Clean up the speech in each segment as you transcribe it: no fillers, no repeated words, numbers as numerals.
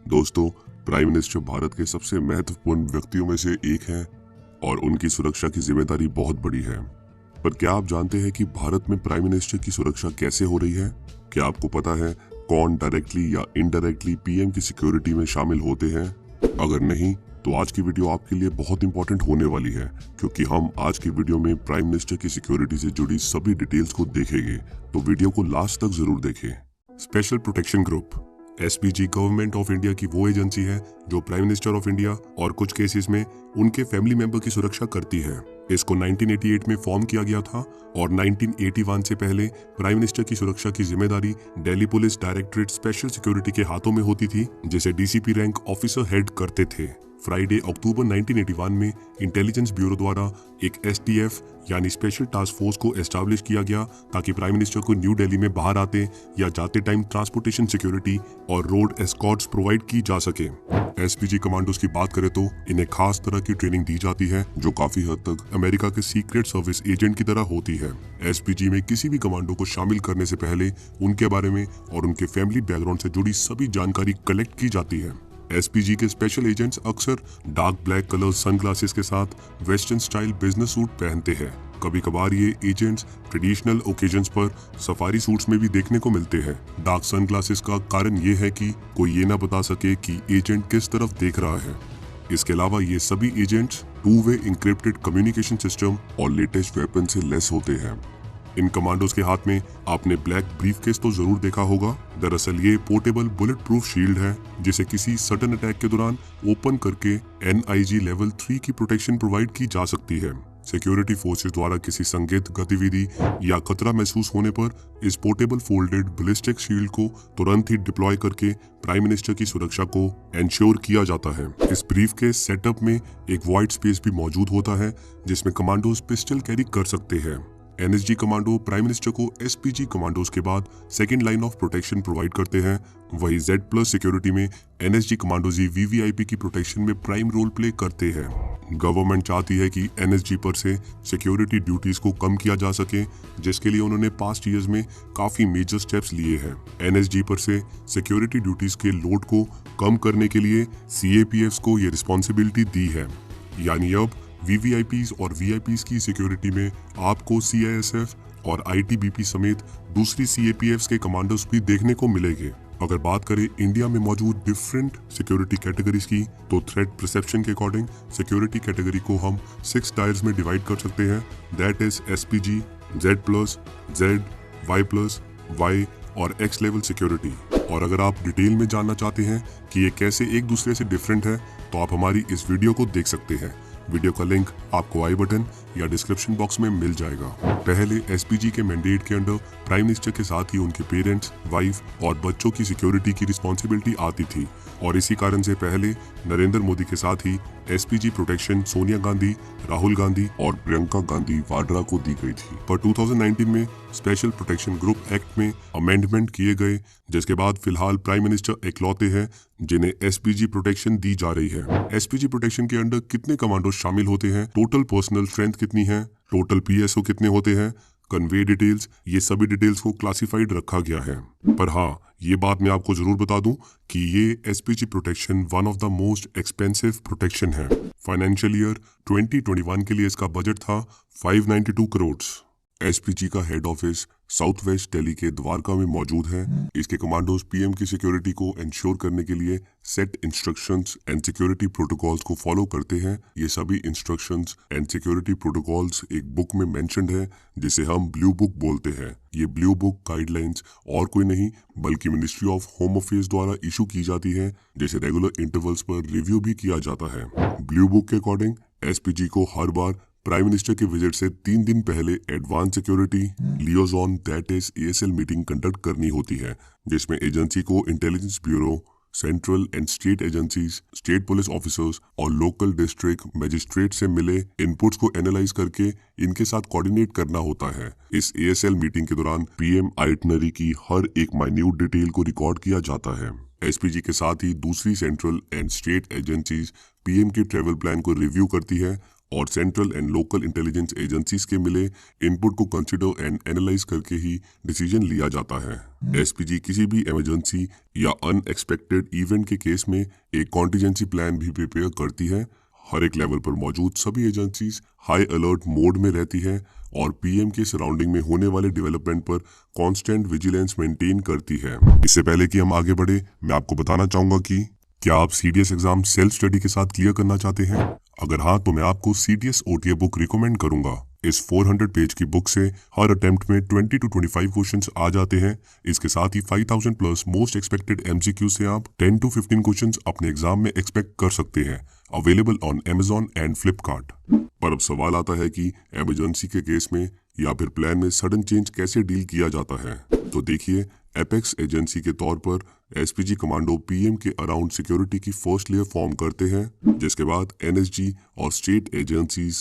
दोस्तों, prime minister Bharat के सबसे महत्वपूर्ण व्यक्तियों में से एक हैं और उनकी सुरक्षा की जिम्मेदारी बहुत बड़ी है। पर क्या आप जानते हैं कि भारत में प्राइम मिनिस्टर की सुरक्षा कैसे हो रही है? क्या आपको पता है कौन डायरेक्टली या इनडायरेक्टली पीएम की सिक्योरिटी में शामिल होते हैं? अगर नहीं तो आज की वीडियो आपके लिए बहुत इंपॉर्टेंट होने वाली है, क्योंकि हम आज की वीडियो में प्राइम मिनिस्टर की सिक्योरिटी से जुड़ी सभी डिटेल्स को देखेंगे। तो वीडियो को लास्ट तक जरूर देखें। Special protection group SPG government of India की वो एजेंसी है जो प्राइम मिनिस्टर ऑफ इंडिया और कुछ केसेस में उनके फैमिली मेंबर की सुरक्षा करती है। इसको 1988 में फॉर्म किया गया था और 1981 से पहले प्राइम मिनिस्टर की सुरक्षा की जिम्मेदारी Delhi police directorate special security के हाथों में होती थी, जिसे डीसीपी रैंक ऑफिसर हेड करते थे। फ्राइडे अक्टूबर 1981 में इंटेलिजेंस ब्यूरो द्वारा एक एसटीएफ यानी स्पेशल टास्क फोर्स को एस्टैब्लिश किया गया ताकि प्राइम मिनिस्टर को न्यू दिल्ली में बाहर आते या जाते टाइम ट्रांसपोर्टेशन सिक्योरिटी और रोड एस्कॉर्ट्स प्रोवाइड की जा सके। एसपीजी कमांडोज की बात करें तो इन्हें खास तरह की ट्रेनिंग दी जाती है जो काफी हद तक अमेरिका के सीक्रेट सर्विस एजेंट की तरह होती है। एसपीजी में किसी भी कमांडो को शामिल करने से पहले उनके बारे में और उनके फैमिली बैकग्राउंड से जुड़ी सभी जानकारी कलेक्ट की जाती है। एसपीजी के स्पेशल एजेंट्स अक्सर डार्क ब्लैक कलर सनग्लासेस के साथ वेस्टर्न स्टाइल बिजनेस सूट पहनते हैं। कभी कभार ये एजेंट्स ट्रेडिशनल ओकेजन्स पर सफारी सूट्स में भी देखने को मिलते हैं। डार्क सनग्लासेस का कारण ये है कि कोई ये ना बता सके कि एजेंट किस तरफ देख रहा है। इसके अलावा ये सभी agents two way encrypted communication system और लेटेस्ट वेपन से लेस होते हैं। इन कमांडोज के हाथ में आपने ब्लैक ब्रीफकेस तो जरूर देखा होगा। दरअसल ये पोर्टेबल बुलेट प्रूफ शील्ड है जिसे किसी सडन अटैक के दौरान ओपन करके NIG लेवल 3 की प्रोटेक्शन प्रोवाइड की जा सकती है। सिक्योरिटी फोर्सेस द्वारा किसी संदिग्ध गतिविधि या खतरा महसूस होने पर इस पोर्टेबल फोल्डेड बैलिस्टिक शील्ड को तुरंत ही डिप्लॉय करके प्राइम मिनिस्टर की सुरक्षा को एंश्योर किया जाता है। इस ब्रीफकेस सेटअप में एक वॉइड स्पेस भी मौजूद होता है जिसमें कमांडोज पिस्टल कैरी कर सकते हैं। NSG कमांडो प्राइम मिनिस्टर को SPG कमांडोज के बाद second line of protection provide करते हैं। वही Z+ सिक्योरिटी में NSG कमांडोज ही VVIP की प्रोटेक्शन में प्राइम रोल प्ले करते हैं। गवर्नमेंट चाहती है कि NSG पर से सिक्योरिटी ड्यूटीज को कम किया जा सके, जिसके लिए उन्होंने पास्ट ईयर्स में काफी मेजर स्टेप्स लिए हैं। NSG पर से सिक्योरिटी ड्यूटीज के लोड को कम करने के लिए CAPFs को ये रिस्पॉन्सिबिलिटी दी है। यानी अब VVIPs और VIPs की सिक्योरिटी में आपको CISF और ITBP समेत दूसरी CAPFs के कमांडर्स भी देखने को मिलेंगे। अगर बात करें इंडिया में मौजूद डिफरेंट सिक्योरिटी कैटेगरीज की, तो थ्रेट परसेप्शन के अकॉर्डिंग सिक्योरिटी कैटेगरी को हम 6 टायर्स में डिवाइड कर सकते हैं। That is SPG, Z+, Z, Y+, Y और X लेवल सिक्योरिटी। और अगर आप डिटेल में जानना चाहते हैं कि ये कैसे एक दूसरे से डिफरेंट है, तो आप हमारी इस वीडियो को देख सकते हैं। वीडियो का लिंक आपको आई बटन या डिस्क्रिप्शन बॉक्स में मिल जाएगा। पहले SPG के मैंडेट के अंडर प्राइम मिनिस्टर के साथ ही उनके पेरेंट्स, वाइफ और बच्चों की सिक्योरिटी की रिस्पॉन्सिबिलिटी आती थी और इसी कारण से पहले नरेंद्र मोदी के साथ ही SPG प्रोटेक्शन सोनिया गांधी, राहुल गांधी और प्रियंका गांधी वाड्रा को दी गई थी। पर 2019 में स्पेशल प्रोटेक्शन ग्रुप एक्ट में अमेंडमेंट किए गए, जिसके बाद फिलहाल प्राइम मिनिस्टर इकलौते हैं जिन्हें SPG प्रोटेक्शन दी जा रही है। SPG प्रोटेक्शन के अंडर कितने कमांडो शामिल होते हैं, टोटल पर्सनल स्ट्रेंथ कितनी है, टोटल PSO कितने होते हैं, कन्वे डिटेल्स, ये सभी डिटेल्स को क्लासिफाइड रखा गया है। पर हाँ, ये बात मैं आपको जरूर बता दूं कि ये SPG protection one of the most expensive protection है। फाइनेंशियल ईयर 2021 के लिए इसका बजट था 592 करोड़। SPG का head office south west Delhi के द्वारका में मौजूद है। इसके कमांडोज पीएम की सिक्योरिटी को इंश्योर करने के लिए set instructions and security protocols को फॉलो करते हैं। ये सभी इंस्ट्रक्शंस एंड सिक्योरिटी प्रोटोकॉल्स एक बुक में मेंशन्ड है जिसे हम ब्लू बुक बोलते हैं। ये ब्लू बुक गाइडलाइंस और कोई नहीं बल्कि मिनिस्ट्री ऑफ होम अफेयर्स द्वारा इशू की जाती है, जिसे रेगुलर इंटरवल्स पर रिव्यू भी किया जाता है। ब्लू बुक के अकॉर्डिंग SPG को हर बार प्राइम मिनिस्टर के विजिट से 3 दिन पहले advance security liaison that is ASL meeting conduct करनी होती है, जिसमें एजेंसी को intelligence bureau, central and state agencies, state police officers और लोकल डिस्ट्रिक्ट मजिस्ट्रेट से मिले इनपुट्स को एनालाइज करके इनके साथ कोऑर्डिनेट करना होता है। इस ASL मीटिंग के दौरान PM आइटनरी की हर एक माइन्यूट डिटेल को रिकॉर्ड किया जाता है। SPG के साथ ही दूसरी central and state agencies PM के ट्रेवल प्लान को रिव्यू करती है और central and local intelligence agencies के मिले इनपुट को कंसिडर एंड एनालाइज करके ही डिसीजन लिया जाता है। एसपीजी किसी भी इमरजेंसी या अनएक्सपेक्टेड इवेंट के केस में एक कॉन्टीजेंसी प्लान भी प्रिपेयर करती है। हर एक लेवल पर मौजूद सभी एजेंसीज हाई अलर्ट मोड में रहती है और पीएम के सराउंडिंग में होने वाले डेवलपमेंट पर कांस्टेंट विजिलेंस मेंटेन करती है। इससे पहले कि हम आगे बढ़े, मैं आपको बताना चाहूंगा कि क्या आप सीडीएस एग्जाम सेल्फ स्टडी के साथ क्लियर करना चाहते हैं? अगर हाँ, तो मैं आपको सीडीएस ओटीए बुक रिकमेंड करूंगा। इस 400 पेज की बुक से हर अटेम्प्ट में 20 to 25 क्वेश्चंस आ जाते हैं। इसके साथ ही 5000 प्लस मोस्ट एक्सपेक्टेड एमसीक्यू से आप 10 to 15 क्वेश्चंस अपने एग्जाम में एक्सपेक्ट कर सकते हैं। Available on Amazon and Flipkart. पर अब सवाल आता है कि इमरजेंसी के केस में या फिर प्लान में सडन चेंज कैसे डील किया जाता है। तो देखिए, एपेक्स एजेंसी के तौर पर एसपीजी कमांडो पीएम के अराउंड सिक्योरिटी की फर्स्ट लेयर फॉर्म करते हैं, जिसके बाद एनएसजी और स्टेट एजेंसीज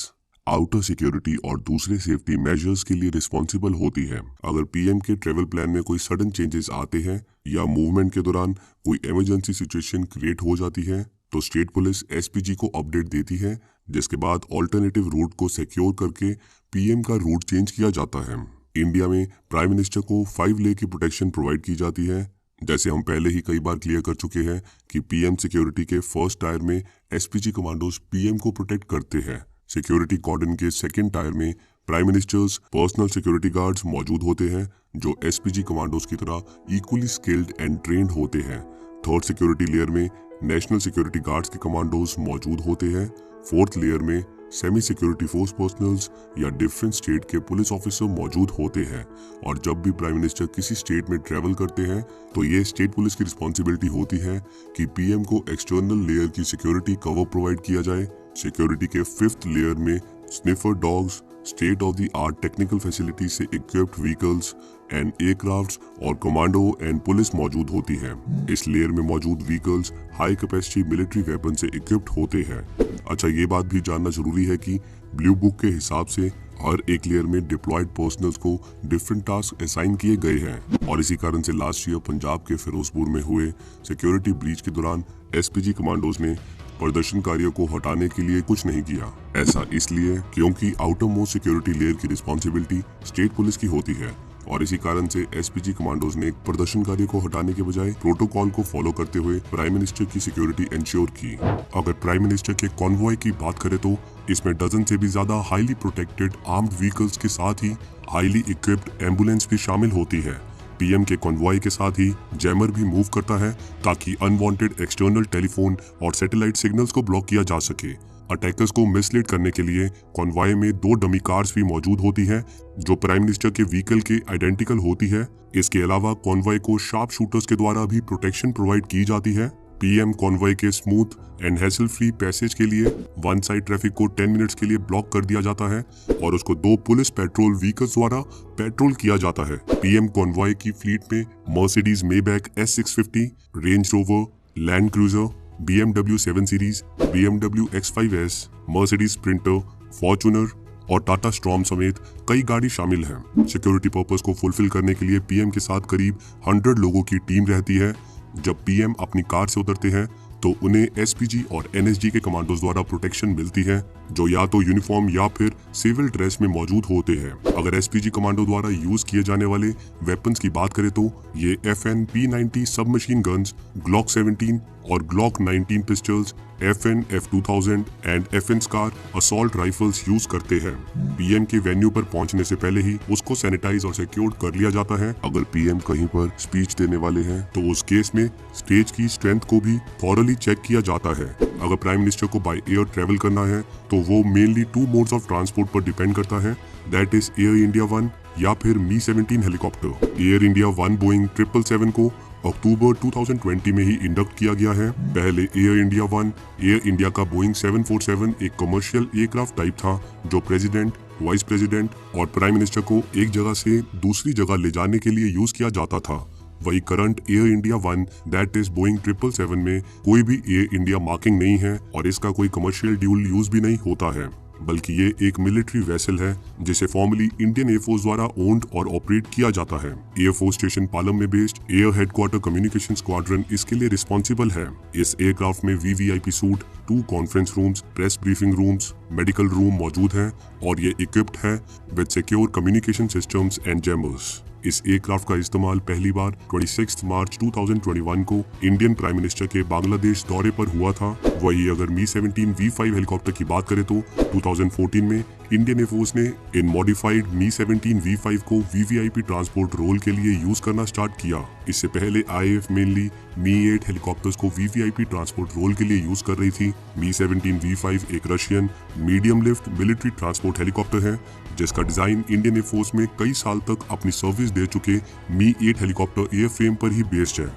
आउटर सिक्योरिटी और दूसरे सेफ्टी मेजर्स के लिए रिस्पॉन्सिबल होती है। अगर पीएम के ट्रेवल प्लान में कोई सडन चेंजेस आते हैं या मूवमेंट के दौरान कोई इमरजेंसी सिचुएशन क्रिएट हो जाती है, तो स्टेट पुलिस एसपीजी को अपडेट देती है, जिसके बाद ऑल्टरनेटिव रूट को सिक्योर करके पीएम का रूट चेंज किया जाता है। इंडिया में प्राइम मिनिस्टर को 5 लेयर की प्रोटेक्शन प्रोवाइड की जाती है। जैसे हम पहले ही कई बार क्लियर कर चुके हैं कि पीएम सिक्योरिटी के फर्स्ट टायर में एसपीजी कमांडोज पीएम को प्रोटेक्ट करते हैं। सिक्योरिटी कॉर्डन के सेकंड टायर में prime ministers personal security guards मौजूद होते हैं, जो एसपीजी कमांडोज की तरह इक्वली स्किल्ड एंड ट्रेंड होते हैं। थर्ड सिक्योरिटी लेयर में नेशनल सिक्योरिटी गार्ड्स के कमांडोज मौजूद होते हैं। फोर्थ लेयर में सेमी सिक्योरिटी फोर्स पर्सनल्स या डिफरेंट स्टेट के पुलिस ऑफिसर मौजूद होते हैं। और जब भी प्राइम मिनिस्टर किसी स्टेट में ट्रेवल करते हैं, तो ये स्टेट पुलिस की रिस्पॉन्सिबिलिटी होती है कि पीएम को एक्सटर्नल लेयर की सिक्योरिटी कवर प्रोवाइड किया जाए। सिक्योरिटी के 5th लेयर में sniffer dogs, state of the art technical facility से इक्विप्ड व्हीकल्स एंड एयरक्राफ्ट्स और कमांडो एंड पुलिस मौजूद होती है। इस लेयर में मौजूद vehicles high capacity military weapon से इक्विप्ड होते हैं। अच्छा, ये बात भी जानना जरूरी है कि ब्लू बुक के हिसाब से हर एक लेयर में डिप्लॉयड पर्सनल्स को डिफरेंट टास्क असाइन किए गए हैं, और इसी कारण से लास्ट ईयर पंजाब के फिरोजपुर में हुए सिक्योरिटी ब्रीच के दौरान एसपीजी कमांडोज ने प्रदर्शनकारियों को हटाने के लिए कुछ नहीं किया। ऐसा इसलिए क्योंकि आउटर मोस्ट सिक्योरिटी लेयर की रिस्पॉन्सिबिलिटी स्टेट पुलिस की होती है, और इसी कारण से एसपीजी कमांडोज ने प्रदर्शनकारियों को हटाने के बजाय प्रोटोकॉल को फॉलो करते हुए प्राइम मिनिस्टर की सिक्योरिटी इंश्योर की। अगर प्राइम मिनिस्टर के कॉन्वॉय की बात करें तो इसमें डजन से भी ज्यादा हाईली प्रोटेक्टेड आर्म्ड व्हीकल्स के साथ ही हाईली इक्विप्ड एम्बुलेंस भी शामिल होती है। पीएम के कॉन्वॉय के साथ ही जैमर भी मूव करता है ताकि अनवांटेड एक्सटर्नल टेलीफोन और सैटेलाइट सिग्नल्स को ब्लॉक किया जा सके। अटैकर्स को मिसलीड करने के लिए कॉन्वॉय में 2 डमी कार्स भी मौजूद होती हैं, जो प्राइम मिनिस्टर के व्हीकल के आइडेंटिकल होती है। इसके अलावा कॉन्वॉय को शार्प शूटर्स के द्वारा भी प्रोटेक्शन प्रोवाइड की जाती है। पीएम कॉन्वॉय के smooth and hassle free passage के लिए वन साइड ट्रैफिक को 10 मिनट्स के लिए ब्लॉक कर दिया जाता है और उसको 2 पुलिस पेट्रोल व्हीकल्स द्वारा पेट्रोल किया जाता है। पीएम कॉन्वॉय की फ्लीट में Mercedes Maybach S650, range rover, land cruiser, BMW 7 series, BMW X5S, Mercedes sprinter, Fortuner और टाटा स्ट्रॉम समेत कई गाड़ी शामिल हैं। सिक्योरिटी पर्पस को फुलफिल करने के लिए पीएम के साथ करीब 100 लोगों की टीम रहती है। जब पीएम अपनी कार से उतरते हैं तो उन्हें एसपीजी और एनएसजी के कमांडोज द्वारा प्रोटेक्शन मिलती है, जो या तो यूनिफॉर्म या फिर सिविल ड्रेस में मौजूद होते हैं। अगर एसपीजी कमांडो द्वारा यूज किए जाने वाले वेपन्स की बात करें तो ये FN P90 submachine guns, Glock 17 और Glock 19 pistols, FN F2000 and FN scar assault rifles use करते हैं। पीएम के वेन्यू पर पहुंचने से पहले ही उसको सैनिटाइज और सिक्योर्ड कर लिया जाता है। अगर पीएम कहीं पर स्पीच देने वाले हैं तो उस केस में स्टेज की स्ट्रेंथ को भी थॉरली चेक किया जाता है। अगर प्राइम मिनिस्टर को बाय एयर ट्रेवल करना है तो वो मेनली 2 मोड्स ऑफ ट्रांसपोर्ट पर डिपेंड करता है, दैट इज एयर इंडिया 1 या फिर Mi-17 helicopter. Air India 1 Boeing 777 को अक्टूबर 2020 में ही इंडक्ट किया गया है। पहले एयर इंडिया 1 एयर इंडिया का बोइंग 747 एक कमर्शियल एयरक्राफ्ट टाइप था, जो प्रेसिडेंट, वाइस प्रेसिडेंट और प्राइम मिनिस्टर को एक जगह से दूसरी जगह ले जाने के लिए यूज किया जाता था। वही current air India 1 that is Boeing 777 में कोई भी एयर इंडिया मार्किंग नहीं है और इसका कोई कमर्शियल ड्यूल यूज भी नहीं होता है। बल्कि ये एक मिलिट्री वेसल है जिसे फॉर्मली इंडियन एयरफोर्स द्वारा ओन्ड और ऑपरेट किया जाता है। एयरफोर्स स्टेशन पालम में based air headquarter communication squadron इसके लिए रिस्पॉन्सिबल है। इस एयरक्राफ्ट में VVIP suit, 2 conference rooms, press briefing rooms, medical room मौजूद हैं और ये इक्विप्ड है with secure communication systems and jammers. इस एयरक्राफ्ट का इस्तेमाल पहली बार 26 मार्च 2021 को इंडियन प्राइम मिनिस्टर के बांग्लादेश दौरे पर हुआ था। वही अगर मी-17 V5 हेलीकॉप्टर की बात करें तो 2014 में इंडियन एयरफोर्स ने इन मॉडिफाइड मी-17 V5 को वीवीआईपी ट्रांसपोर्ट रोल के लिए यूज करना स्टार्ट किया। इससे पहले IAF मेनली मी-8 हेलीकॉप्टर्स को वीवीआईपी ट्रांसपोर्ट रोल के लिए यूज कर रही थी। मी-17 V5 एक Russian medium lift military transport helicopter है जिसका डिजाइन इंडियन एयरफोर्स में कई साल तक अपनी सर्विस दे चुके मी-8 हेलीकॉप्टर एयरफ्रेम पर ही बेस्ड है।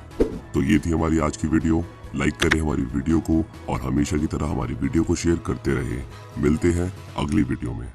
तो ये थी हमारी आज की वीडियो। लाइक करें हमारी वीडियो को और हमेशा की तरह हमारी वीडियो को शेयर करते रहें। मिलते हैं अगली वीडियो में।